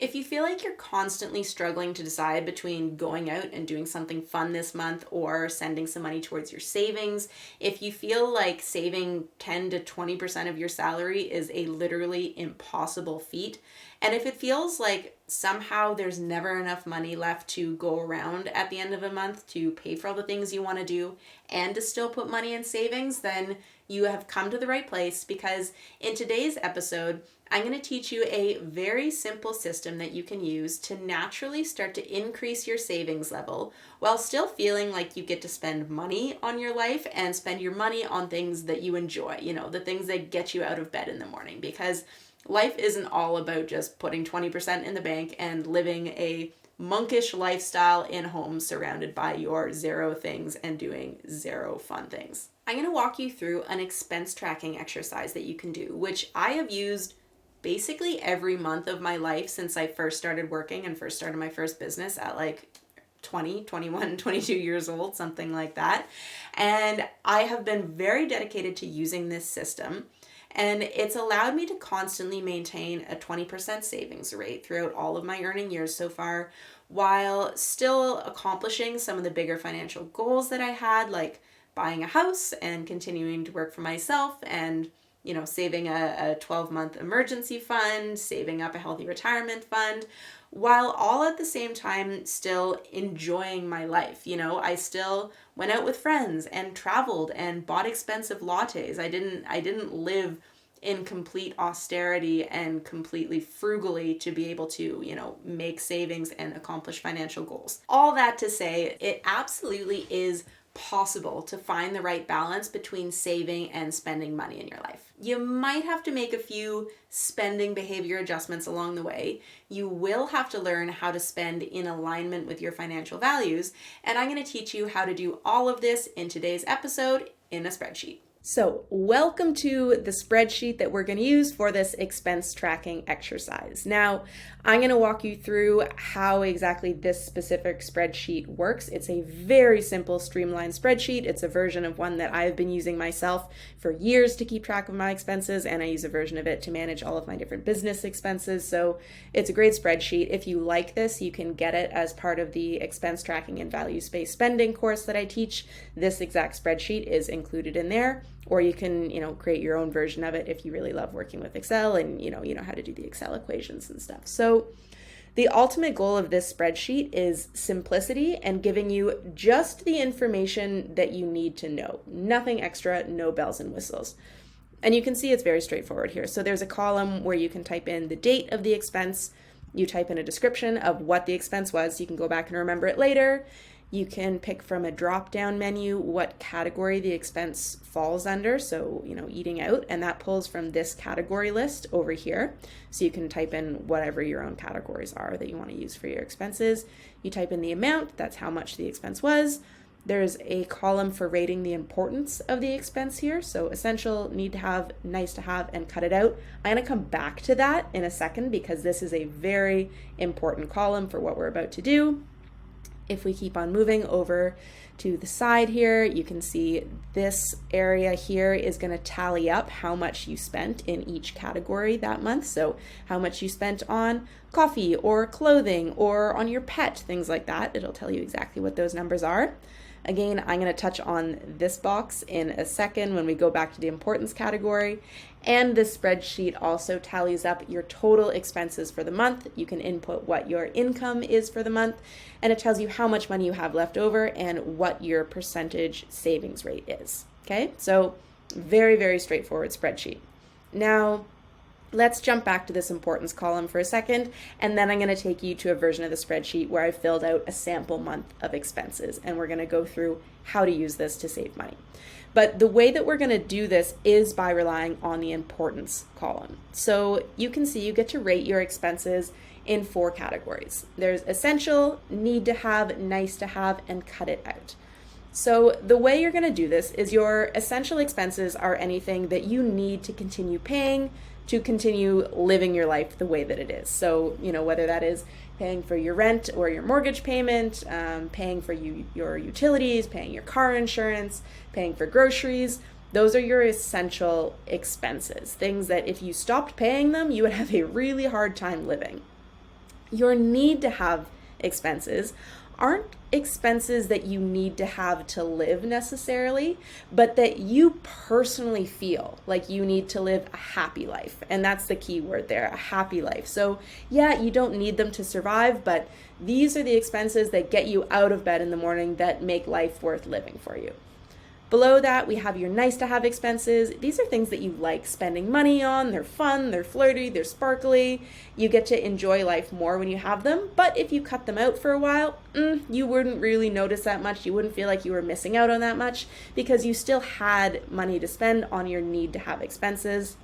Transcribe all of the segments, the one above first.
If you feel like you're constantly struggling to decide between going out and doing something fun this month or sending some money towards your savings, if you feel like saving 10 to 20% of your salary is a literally impossible feat, and if it feels like somehow there's never enough money left to go around at the end of a month to pay for all the things you want to do and to still put money in savings, then you have come to the right place, because in today's episode, I'm going to teach you a very simple system that you can use to naturally start to increase your savings level while still feeling like you get to spend money on your life and spend your money on things that you enjoy, the things that get you out of bed in the morning. Because life isn't all about just putting 20% in the bank and living a monkish lifestyle in home surrounded by your zero things and doing zero fun things. I'm going to walk you through an expense tracking exercise that you can do, which I have used basically every month of my life since I first started working and first started my first business at like 20, 21, 22 years old, something like that. And I have been very dedicated to using this system. And it's allowed me to constantly maintain a 20% savings rate throughout all of my earning years so far, while still accomplishing some of the bigger financial goals that I had, like buying a house and continuing to work for myself and saving a 12-month emergency fund, saving up a healthy retirement fund, while all at the same time still enjoying my life. I still went out with friends and traveled and bought expensive lattes. I didn't live in complete austerity and completely frugally to be able to, make savings and accomplish financial goals. All that to say, it absolutely is possible to find the right balance between saving and spending money in your life. You might have to make a few spending behavior adjustments along the way. You will have to learn how to spend in alignment with your financial values, and I'm going to teach you how to do all of this in today's episode in a spreadsheet. So, welcome to the spreadsheet that we're going to use for this expense tracking exercise. Now, I'm going to walk you through how exactly this specific spreadsheet works. It's a very simple, streamlined spreadsheet. It's a version of one that I've been using myself for years to keep track of my expenses, and I use a version of it to manage all of my different business expenses. So, it's a great spreadsheet. If you like this, you can get it as part of the expense tracking and values-based spending course that I teach. This exact spreadsheet is included in there. Or you can, create your own version of it if you really love working with Excel and, you know how to do the Excel equations and stuff. So the ultimate goal of this spreadsheet is simplicity and giving you just the information that you need to know. Nothing extra, no bells and whistles. And you can see it's very straightforward here. So there's a column where you can type in the date of the expense. You type in a description of what the expense was. You can go back and remember it later. You can pick from a drop-down menu what category the expense falls under. So, eating out, and that pulls from this category list over here. So you can type in whatever your own categories are that you want to use for your expenses. You type in the amount, that's how much the expense was. There's a column for rating the importance of the expense here. So essential, need to have, nice to have, and cut it out. I'm going to come back to that in a second because this is a very important column for what we're about to do. If we keep on moving over to the side here, you can see this area here is going to tally up how much you spent in each category that month. So how much you spent on coffee or clothing or on your pet, things like that. It'll tell you exactly what those numbers are. Again, I'm going to touch on this box in a second when we go back to the importance category. And this spreadsheet also tallies up your total expenses for the month. You can input what your income is for the month, and it tells you how much money you have left over and what your percentage savings rate is. Okay, so very, very straightforward spreadsheet. Now, let's jump back to this importance column for a second, and then I'm going to take you to a version of the spreadsheet where I filled out a sample month of expenses, and we're going to go through how to use this to save money. But the way that we're going to do this is by relying on the importance column. So you can see you get to rate your expenses in 4 categories. There's essential, need to have, nice to have, and cut it out. So the way you're going to do this is your essential expenses are anything that you need to continue paying to continue living your life the way that it is. So, whether that is paying for your rent or your mortgage payment, paying for your utilities, paying your car insurance, paying for groceries, those are your essential expenses, things that if you stopped paying them, you would have a really hard time living. Your need to have expenses aren't expenses that you need to have to live necessarily, but that you personally feel like you need to live a happy life. And that's the key word there, a happy life. So yeah, you don't need them to survive, but these are the expenses that get you out of bed in the morning that make life worth living for you. Below that, we have your nice to have expenses. These are things that you like spending money on. They're fun, they're flirty, they're sparkly. You get to enjoy life more when you have them. But if you cut them out for a while, you wouldn't really notice that much. You wouldn't feel like you were missing out on that much because you still had money to spend on your need to have expenses.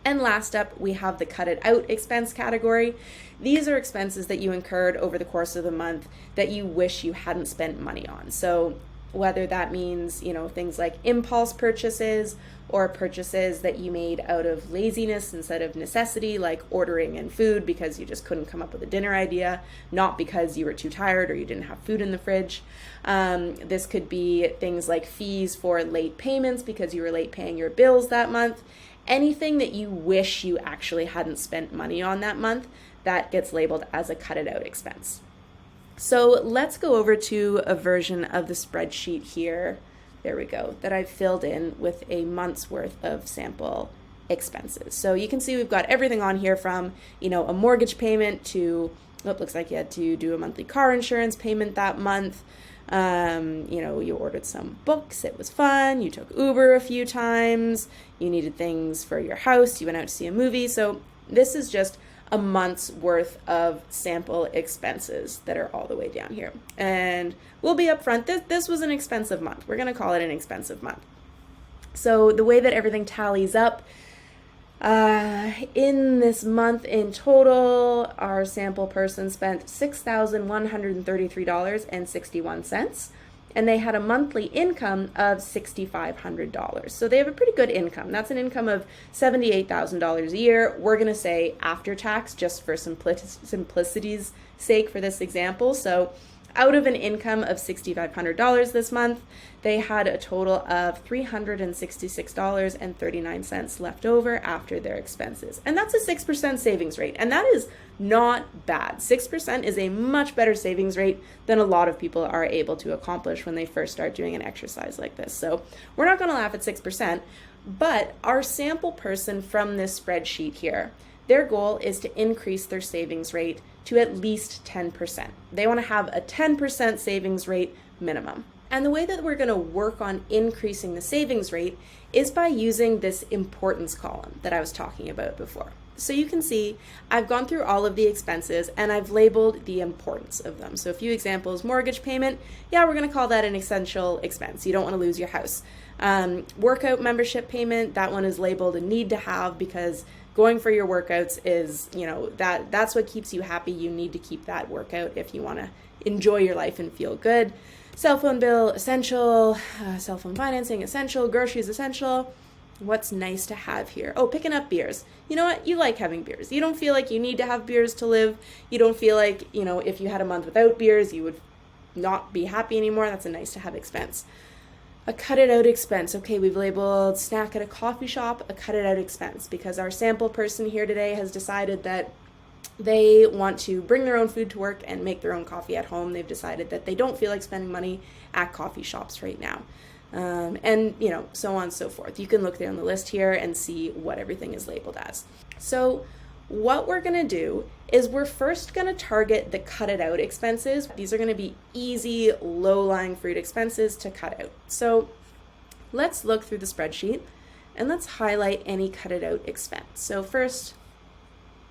And last up, we have the cut it out expense category. These are expenses that you incurred over the course of the month that you wish you hadn't spent money on. So whether that means, things like impulse purchases or purchases that you made out of laziness instead of necessity, like ordering in food because you just couldn't come up with a dinner idea, not because you were too tired or you didn't have food in the fridge. This could be things like fees for late payments because you were late paying your bills that month. Anything that you wish you actually hadn't spent money on that month, that gets labeled as a cut it out expense. So let's go over to a version of the spreadsheet here, there we go, that I've filled in with a month's worth of sample expenses. So you can see we've got everything on here from, a mortgage payment to, it looks like you had to do a monthly car insurance payment that month. You ordered some books, it was fun, you took Uber a few times, you needed things for your house, you went out to see a movie. So this is just a month's worth of sample expenses that are all the way down here. And we'll be upfront, this was an expensive month. We're going to call it an expensive month. So the way that everything tallies up, in this month in total, our sample person spent $6,133.61. And they had a monthly income of $6,500. So they have a pretty good income. That's an income of $78,000 a year. We're going to say after tax, just for simplicity's sake for this example. So out of an income of $6,500 this month, they had a total of $366.39 left over after their expenses. And that's a 6% savings rate. And that is not bad. 6% is a much better savings rate than a lot of people are able to accomplish when they first start doing an exercise like this. So we're not going to laugh at 6%, but our sample person from this spreadsheet here, their goal is to increase their savings rate to at least 10%. They want to have a 10% savings rate minimum. And the way that we're going to work on increasing the savings rate is by using this importance column that I was talking about before. So you can see I've gone through all of the expenses and I've labeled the importance of them. So a few examples: mortgage payment, yeah, we're going to call that an essential expense. You don't want to lose your house. Workout membership payment, that one is labeled a need to have because going for your workouts is, that's what keeps you happy. You need to keep that workout if you want to enjoy your life and feel good. Cell phone bill, essential. Cell phone financing, essential. Groceries, essential. What's nice to have here? Oh, picking up beers. You know what? You like having beers. You don't feel like you need to have beers to live. You don't feel like, if you had a month without beers, you would not be happy anymore. That's a nice to have expense. A cut it out expense. Okay, we've labeled snack at a coffee shop a cut it out expense because our sample person here today has decided that they want to bring their own food to work and make their own coffee at home. They've decided that they don't feel like spending money at coffee shops right now. And so on and so forth. You can look down the list here and see what everything is labeled as. So what we're going to do is we're first going to target the cut it out expenses. These are going to be easy, low-lying fruit expenses to cut out. So let's look through the spreadsheet and let's highlight any cut it out expense. So first,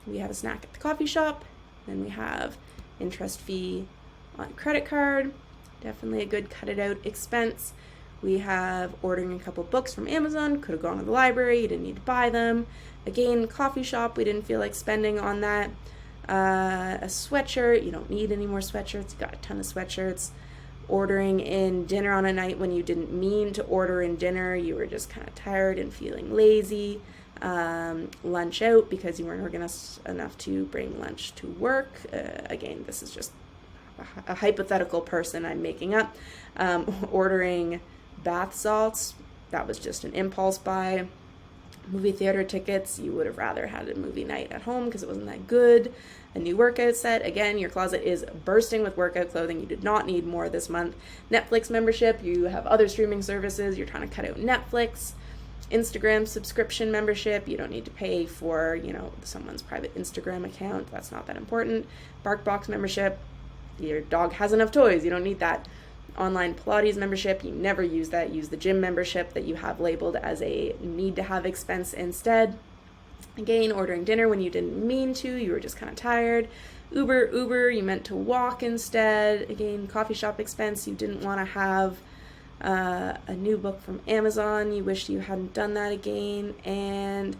we have a snack at the coffee shop. Then we have interest fee on credit card. Definitely a good cut it out expense. We have ordering a couple books from Amazon. Could have gone to the library. You didn't need to buy them. Again, coffee shop. We didn't feel like spending on that. A sweatshirt. You don't need any more sweatshirts. You got a ton of sweatshirts. Ordering in dinner on a night when you didn't mean to order in dinner. You were just kind of tired and feeling lazy. Lunch out because you weren't organized enough to bring lunch to work. Again, this is just a hypothetical person I'm making up. Ordering bath salts, that was just an impulse buy. Movie theater tickets, you would have rather had a movie night at home because it wasn't that good. A new workout set, again, your closet is bursting with workout clothing. You did not need more this month. Netflix membership, you have other streaming services, you're trying to cut out Netflix. Instagram subscription membership, you don't need to pay for, someone's private Instagram account. That's not that important. BarkBox membership, your dog has enough toys. You don't need that. Online Pilates membership, you never use that. Use the gym membership that you have labeled as a need to have expense instead. Again, ordering dinner when you didn't mean to, you were just kind of tired. Uber, you meant to walk instead. Again, coffee shop expense, you didn't want to have. A new book from Amazon, you wish you hadn't done that again. And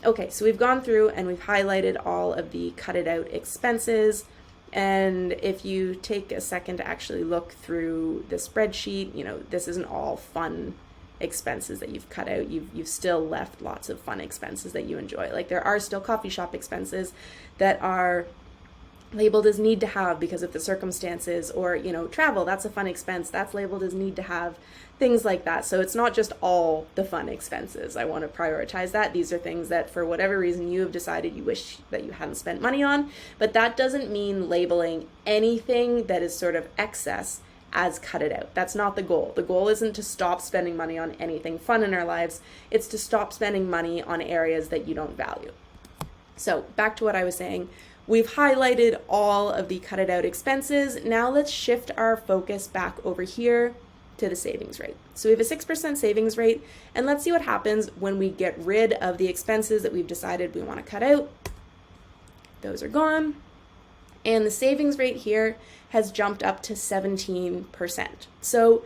okay, so we've gone through and we've highlighted all of the cut it out expenses. And if you take a second to actually look through the spreadsheet, this isn't all fun expenses that you've cut out. You've still left lots of fun expenses that you enjoy. Like there are still coffee shop expenses that are labeled as need to have because of the circumstances, or travel, that's a fun expense, that's labeled as need to have, things like that. So it's not just all the fun expenses. I want to prioritize that. These are things that for whatever reason you have decided you wish that you hadn't spent money on, but that doesn't mean labeling anything that is sort of excess as cut it out. That's not the goal. The goal isn't to stop spending money on anything fun in our lives. It's to stop spending money on areas that you don't value. So back to what I was saying. We've highlighted all of the cut it out expenses. Now let's shift our focus back over here to the savings rate. So we have a 6% savings rate, and let's see what happens when we get rid of the expenses that we've decided we want to cut out. Those are gone. And the savings rate here has jumped up to 17%. So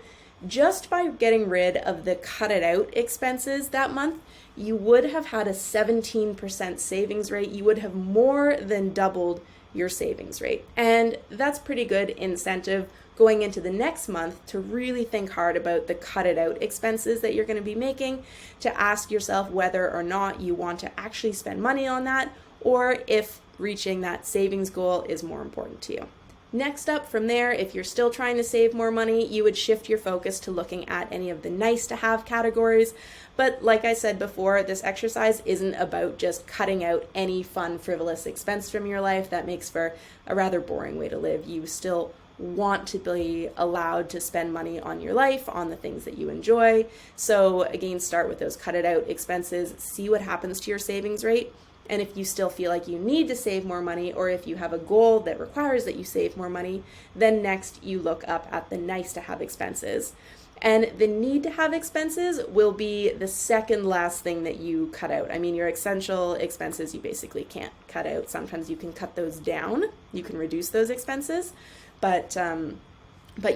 just by getting rid of the cut it out expenses that month, you would have had a 17% savings rate. You would have more than doubled your savings rate. And that's pretty good incentive going into the next month to really think hard about the cut it out expenses that you're going to be making, to ask yourself whether or not you want to actually spend money on that, or if reaching that savings goal is more important to you. Next up from there, if you're still trying to save more money, you would shift your focus to looking at any of the nice to have categories. But like I said before, this exercise isn't about just cutting out any fun, frivolous expense from your life. That makes for a rather boring way to live. You still want to be allowed to spend money on your life, on the things that you enjoy. So again, start with those cut it out expenses, see what happens to your savings rate. And if you still feel like you need to save more money, or if you have a goal that requires that you save more money, then next you look up at the nice to have expenses. And the need to have expenses will be the second last thing that you cut out. I mean, your essential expenses, you basically can't cut out. Sometimes you can cut those down. You can reduce those expenses, but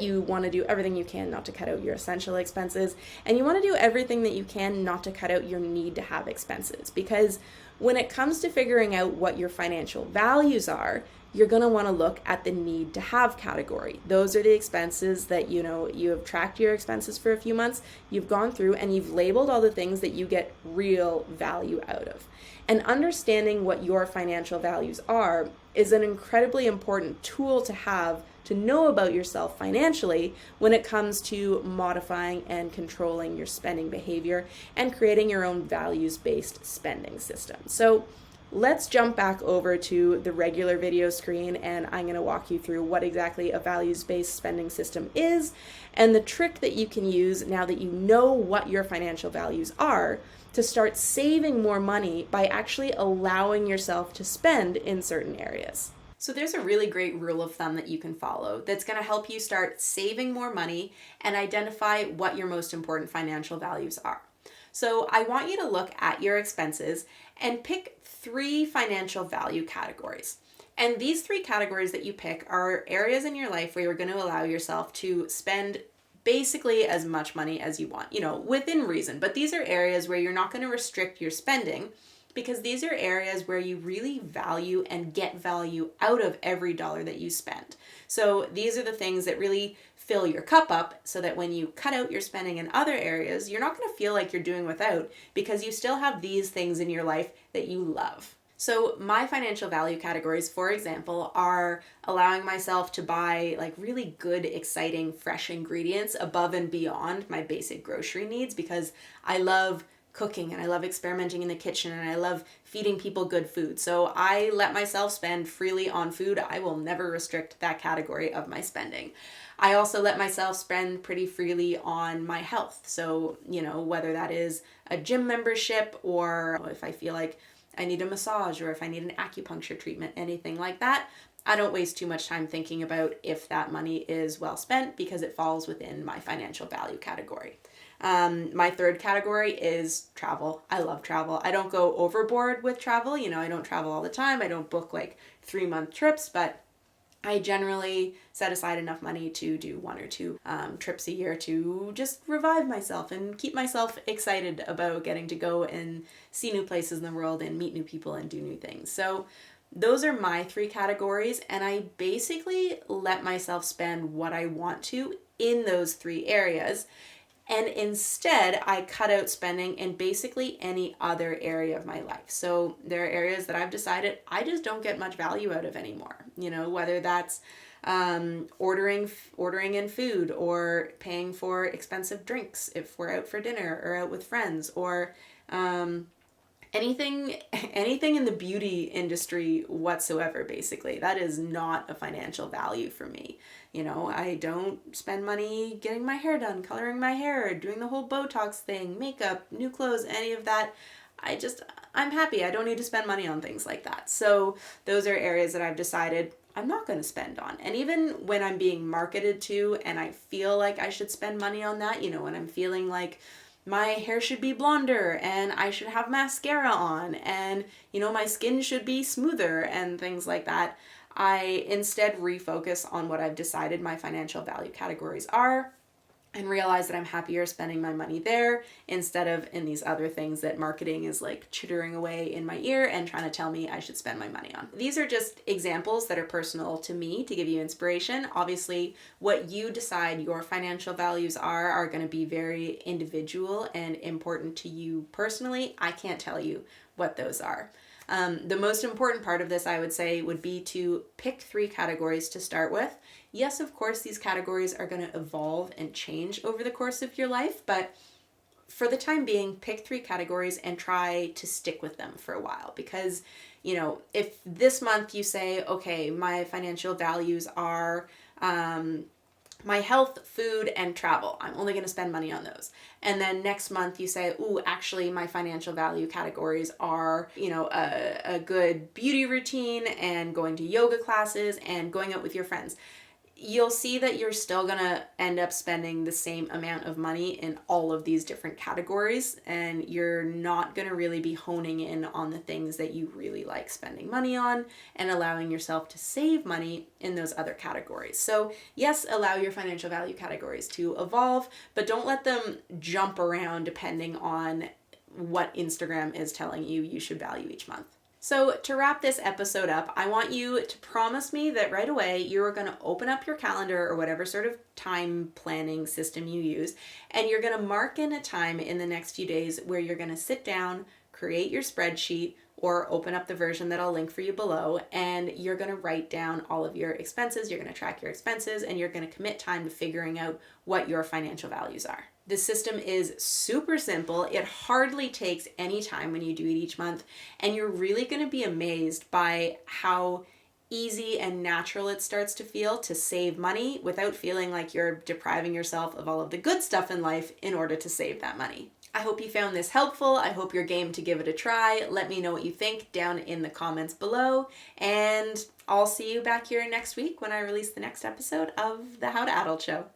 you want to do everything you can not to cut out your essential expenses. And you want to do everything that you can not to cut out your need to have expenses. Because when it comes to figuring out what your financial values are, you're going to want to look at the need to have category. Those are the expenses that, you have tracked your expenses for a few months, you've gone through and you've labeled all the things that you get real value out of. And understanding what your financial values are is an incredibly important tool to have to know about yourself financially when it comes to modifying and controlling your spending behavior and creating your own values-based spending system. So let's jump back over to the regular video screen, and I'm going to walk you through what exactly a values-based spending system is and the trick that you can use now that you know what your financial values are to start saving more money by actually allowing yourself to spend in certain areas. So there's a really great rule of thumb that you can follow that's going to help you start saving more money and identify what your most important financial values are. So I want you to look at your expenses and pick 3 financial value categories. And these 3 categories that you pick are areas in your life where you're going to allow yourself to spend basically as much money as you want, within reason. But these are areas where you're not going to restrict your spending, because these are areas where you really value and get value out of every dollar that you spend. So these are the things that really fill your cup up so that when you cut out your spending in other areas, you're not going to feel like you're doing without, because you still have these things in your life that you love. So my financial value categories, for example, are allowing myself to buy really good, exciting, fresh ingredients above and beyond my basic grocery needs, because I love cooking and I love experimenting in the kitchen and I love feeding people good food. So I let myself spend freely on food. I will never restrict that category of my spending. I also let myself spend pretty freely on my health. So, whether that is a gym membership or if I feel like I need a massage or if I need an acupuncture treatment, anything like that, I don't waste too much time thinking about if that money is well spent because it falls within my financial value category. My third category is travel. I love travel. I don't go overboard with travel. I don't travel all the time. I don't book like 3-month trips, but I generally set aside enough money to do 1 or 2 trips a year to just revive myself and keep myself excited about getting to go and see new places in the world and meet new people and do new things. So those are my 3 categories, and I basically let myself spend what I want to in those 3 areas. And instead, I cut out spending in basically any other area of my life. So there are areas that I've decided I just don't get much value out of anymore. Whether that's ordering in food or paying for expensive drinks if we're out for dinner or out with friends, or anything in the beauty industry whatsoever. Basically, that is not a financial value for me. I don't spend money getting my hair done, coloring my hair, doing the whole Botox thing, makeup, new clothes, any of that. I'm happy. I don't need to spend money on things like that. So those are areas that I've decided I'm not going to spend on. And even when I'm being marketed to and I feel like I should spend money on that, when I'm feeling like my hair should be blonder and I should have mascara on and, my skin should be smoother and things like that, I instead refocus on what I've decided my financial value categories are and realize that I'm happier spending my money there instead of in these other things that marketing is like chittering away in my ear and trying to tell me I should spend my money on. These are just examples that are personal to me to give you inspiration. Obviously, what you decide your financial values are going to be very individual and important to you personally. I can't tell you what those are. The most important part of this, I would say, would be to pick 3 categories to start with. Yes, of course, these categories are going to evolve and change over the course of your life, but for the time being, pick 3 categories and try to stick with them for a while. Because, if this month you say, okay, my financial values are my health, food, and travel. I'm only going to spend money on those. And then next month you say, ooh, actually my financial value categories are, a good beauty routine and going to yoga classes and going out with your friends. You'll see that you're still going to end up spending the same amount of money in all of these different categories, and you're not going to really be honing in on the things that you really like spending money on and allowing yourself to save money in those other categories. So yes, allow your financial value categories to evolve, but don't let them jump around depending on what Instagram is telling you should value each month. So to wrap this episode up, I want you to promise me that right away you're going to open up your calendar or whatever sort of time planning system you use, and you're going to mark in a time in the next few days where you're going to sit down, create your spreadsheet, or open up the version that I'll link for you below, and you're going to write down all of your expenses, you're going to track your expenses, and you're going to commit time to figuring out what your financial values are. The system is super simple. It hardly takes any time when you do it each month, and you're really going to be amazed by how easy and natural it starts to feel to save money without feeling like you're depriving yourself of all of the good stuff in life in order to save that money. I hope you found this helpful. I hope you're game to give it a try. Let me know what you think down in the comments below, and I'll see you back here next week when I release the next episode of the How to Adult Show.